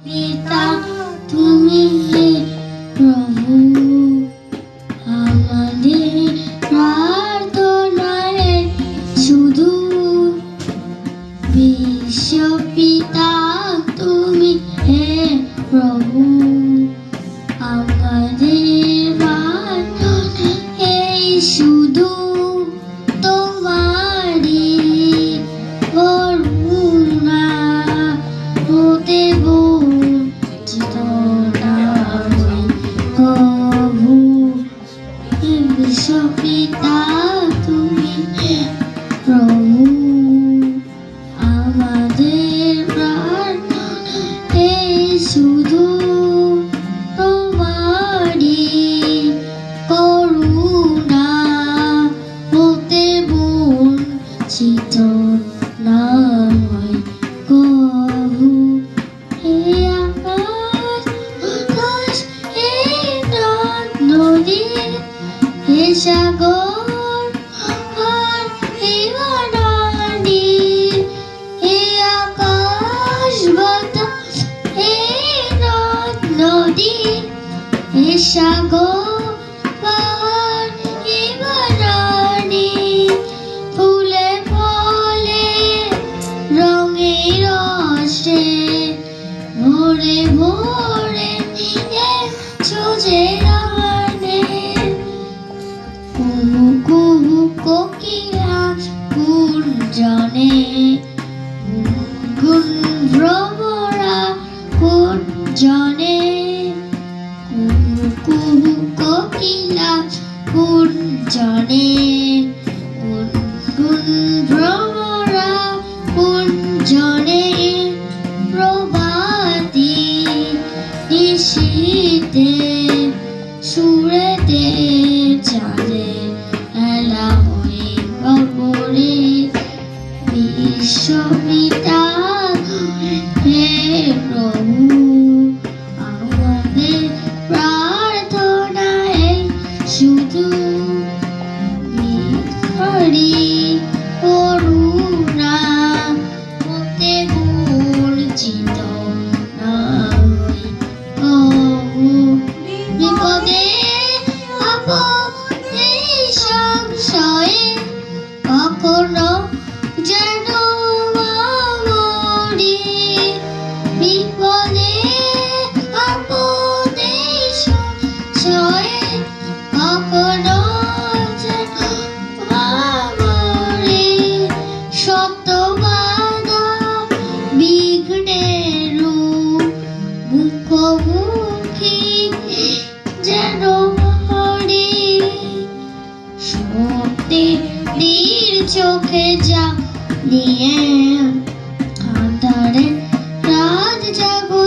পিতা তুমি হে প্রভু, আমাদের প্রার্থনায় শুধু বিশ্ব পিতা তুমি হে প্রভু, আমাদের প্রার্থনা এই শুধু তোমারই করুণা হতে বঞ্চিত না হই কভু। বিশ্ব পিতা তুমি প্রভু, আমাদের প্রার্থনা এই শুধু তোমারই করুণা হতে বঞ্চিত না হই কভু। হে আকাশ বাতাস, হে নদ নদী, হে সাগর আর হে বনানী, হে আকাশ বাতাস, হে নদ নদী, হে সাগর আর হে বনানী, ফুলে ফলে রঙে রসে ভরে ভরে যে গানে, কুহু কুহু কোকিলা গুঞ্জনে, গুনগুন ভ্রমরা গুঞ্জনে, কুহু কুহু কোকিলা গুঞ্জনে, গুনগুন ভ্রমরা গুঞ্জনে, প্রভাতী নিশীথে সুরেতে চাঁদে এলা হয়ে গগনে। বিশ্ব পিতা হে প্রভু, আমাদের প্রার্থনায় শুধু বিহারি করুণা হতে বঞ্চিত না হই কভু। বিপদে আপদে সংশয়ে কখনো যেন মরি, বিপদে আপদে সংশয়ে কখনো যেন মরি, শত বাধা বিঘ্নেরও মুখোমুখি যেন হরি, সত্যের চোখে যা নিয়ে আধারে রাত জাগো